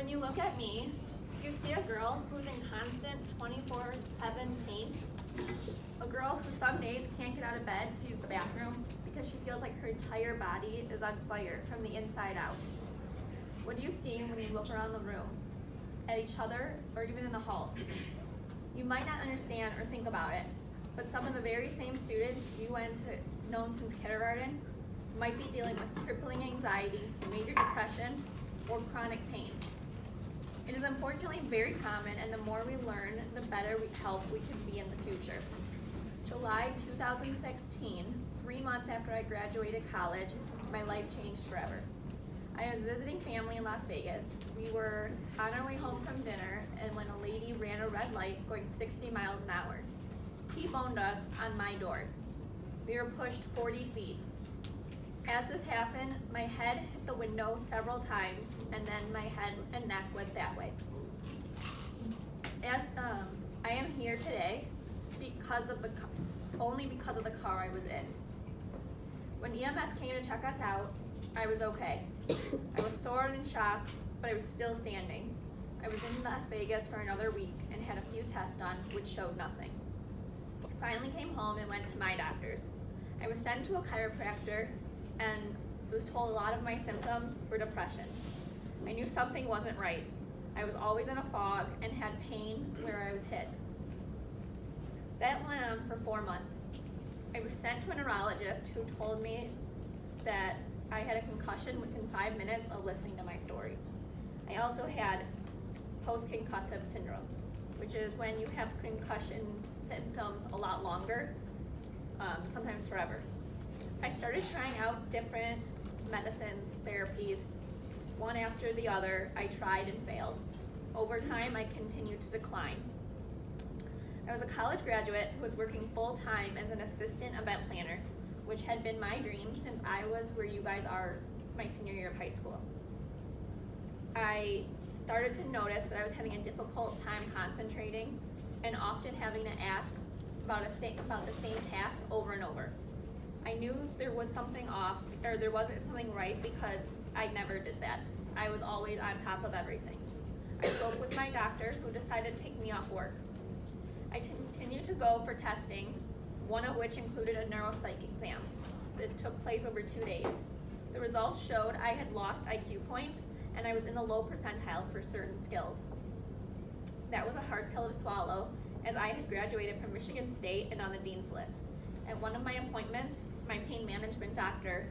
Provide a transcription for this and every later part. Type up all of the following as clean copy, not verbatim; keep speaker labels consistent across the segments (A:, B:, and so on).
A: When you look at me, do you see a girl who's in constant 24/7 pain? A girl who some days can't get out of bed to use the bathroom because she feels like her entire body is on fire from the inside out. What do you see when you look around the room, at each other, or even in the halls? You might not understand or think about it, but some of the very same students you went to known since kindergarten might be dealing with crippling anxiety, major depression, or chronic pain. It is unfortunately very common, and the more we learn, the better help we can be in the future. July 2016, 3 months after I graduated college, my life changed forever. I was visiting family in Las Vegas. We were on our way home from dinner, and when a lady ran a red light going 60 miles an hour, T-boned us on my door. We were pushed 40 feet. As this happened, my head hit the window several times, and then my head and neck went that way. As I am here today only because of the car I was in. When EMS came to check us out, I was okay. I was sore and in shock, but I was still standing. I was in Las Vegas for another week and had a few tests done, which showed nothing. I finally came home and went to my doctors. I was sent to a chiropractor and was told a lot of my symptoms were depression. I knew something wasn't right. I was always in a fog and had pain where I was hit. That went on for 4 months. I was sent to a neurologist who told me that I had a concussion within 5 minutes of listening to my story. I also had post-concussive syndrome, which is when you have concussion symptoms a lot longer, sometimes forever. I started trying out different medicines, therapies, one after the other. I tried and failed. Over time, I continued to decline. I was a college graduate who was working full-time as an assistant event planner, which had been my dream since I was where you guys are my senior year of high school. I started to notice that I was having a difficult time concentrating and often having to ask about the same task over and over. I knew there was something off, or there wasn't something right, because I never did that. I was always on top of everything. I spoke with my doctor, who decided to take me off work. I continued to go for testing, one of which included a neuropsych exam that took place over 2 days. The results showed I had lost IQ points, and I was in the low percentile for certain skills. That was a hard pill to swallow, as I had graduated from Michigan State and on the dean's list. At one of my appointments, my pain management doctor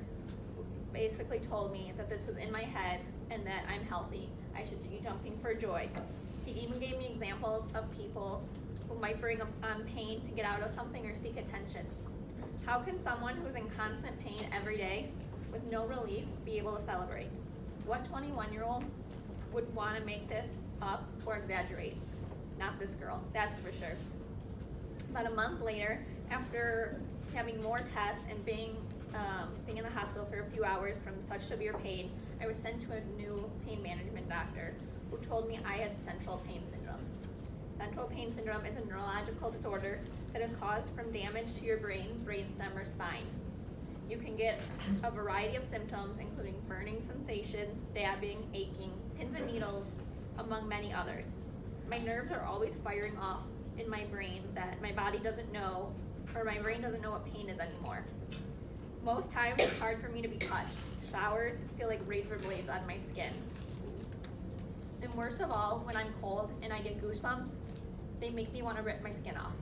A: basically told me that this was in my head and that I'm healthy. I should be jumping for joy. He even gave me examples of people who might bring on pain to get out of something or seek attention. How can someone who's in constant pain every day with no relief be able to celebrate? What 21-year-old would want to make this up or exaggerate? Not this girl, that's for sure. About a month later, after having more tests and being in the hospital for a few hours from such severe pain, I was sent to a new pain management doctor who told me I had central pain syndrome. Central pain syndrome is a neurological disorder that is caused from damage to your brain, brainstem, or spine. You can get a variety of symptoms, including burning sensations, stabbing, aching, pins and needles, among many others. My nerves are always firing off in my brain that my body doesn't know, or my brain doesn't know what pain is anymore. Most times it's hard for me to be touched. Showers feel like razor blades on my skin. And worst of all, when I'm cold and I get goosebumps, they make me want to rip my skin off.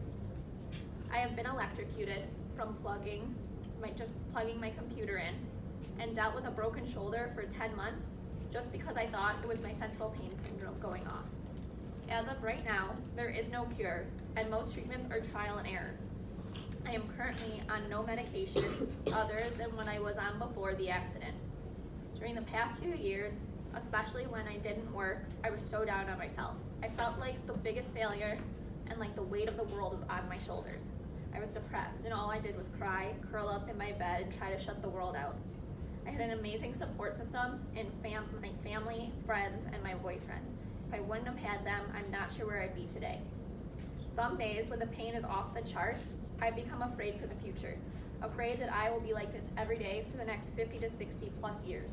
A: I have been electrocuted from plugging my computer in, and dealt with a broken shoulder for 10 months just because I thought it was my central pain syndrome going off. As of right now, there is no cure, and most treatments are trial and error. I am currently on no medication other than what I was on before the accident. During the past few years, especially when I didn't work, I was so down on myself. I felt like the biggest failure and like the weight of the world was on my shoulders. I was depressed, and all I did was cry, curl up in my bed, and try to shut the world out. I had an amazing support system in my family, friends, and my boyfriend. If I wouldn't have had them, I'm not sure where I'd be today. Some days when the pain is off the charts, I become afraid for the future, afraid that I will be like this every day for the next 50 to 60 plus years.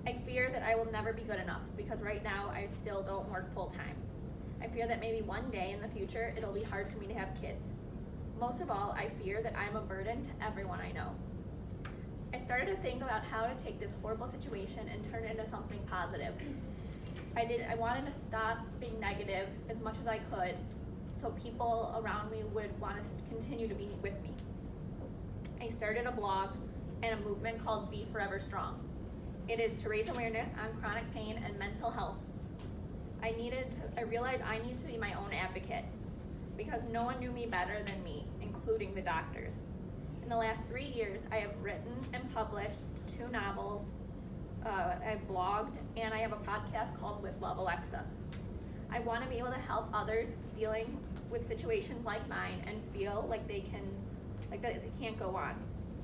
A: I fear that I will never be good enough because right now I still don't work full time. I fear that maybe one day in the future it'll be hard for me to have kids. Most of all, I fear that I'm a burden to everyone I know. I started to think about how to take this horrible situation and turn it into something positive. I wanted to stop being negative as much as I could so people around me would want to continue to be with me. I started a blog and a movement called Be Forever Strong. It is to raise awareness on chronic pain and mental health. I realized I need to be my own advocate because no one knew me better than me, including the doctors. In the last 3 years, I have written and published 2 novels, I've blogged, and I have a podcast called With Love Alexa. I want to be able to help others dealing with situations like mine and feel like they can't go on.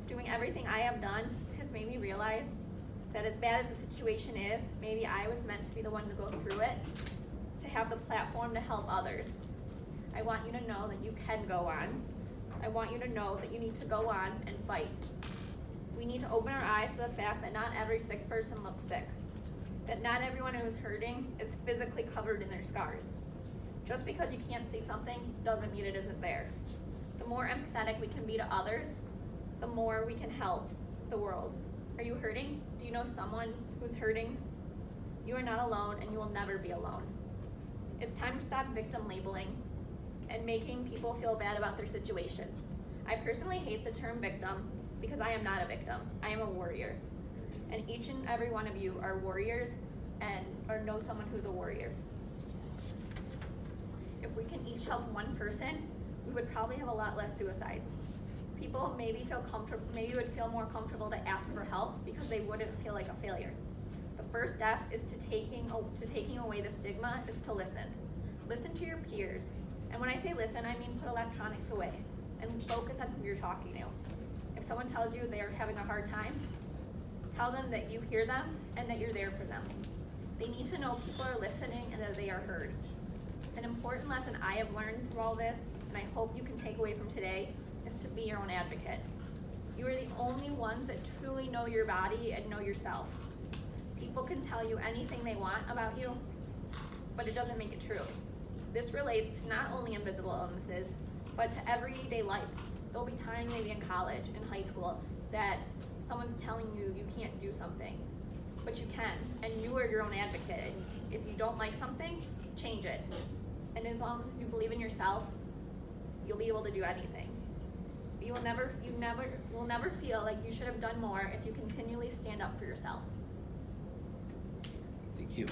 A: Doing everything I have done has made me realize that as bad as the situation is, maybe I was meant to be the one to go through it, to have the platform to help others. I want you to know that you can go on. I want you to know that you need to go on and fight. We need to open our eyes to the fact that not every sick person looks sick, that not everyone who is hurting is physically covered in their scars. Just because you can't see something doesn't mean it isn't there. The more empathetic we can be to others, the more we can help the world. Are you hurting? Do you know someone who's hurting? You are not alone and you will never be alone. It's time to stop victim labeling and making people feel bad about their situation. I personally hate the term victim because I am not a victim. I am a warrior. And each and every one of you are warriors or know someone who's a warrior. If we can each help one person, we would probably have a lot less suicides. People maybe would feel more comfortable to ask for help because they wouldn't feel like a failure. The first step is to taking away the stigma is to listen. Listen to your peers. And when I say listen, I mean put electronics away and focus on who you're talking to. If someone tells you they are having a hard time, tell them that you hear them and that you're there for them. They need to know people are listening and that they are heard. An important lesson I have learned through all this, and I hope you can take away from today, is to be your own advocate. You are the only ones that truly know your body and know yourself. People can tell you anything they want about you, but it doesn't make it true. This relates to not only invisible illnesses, but to everyday life. There'll be times maybe in college, in high school, that someone's telling you you can't do something, but you can, and you are your own advocate. And if you don't like something, change it. And as long as you believe in yourself, you'll be able to do anything. You will never feel like you should have done more if you continually stand up for yourself.
B: Thank you.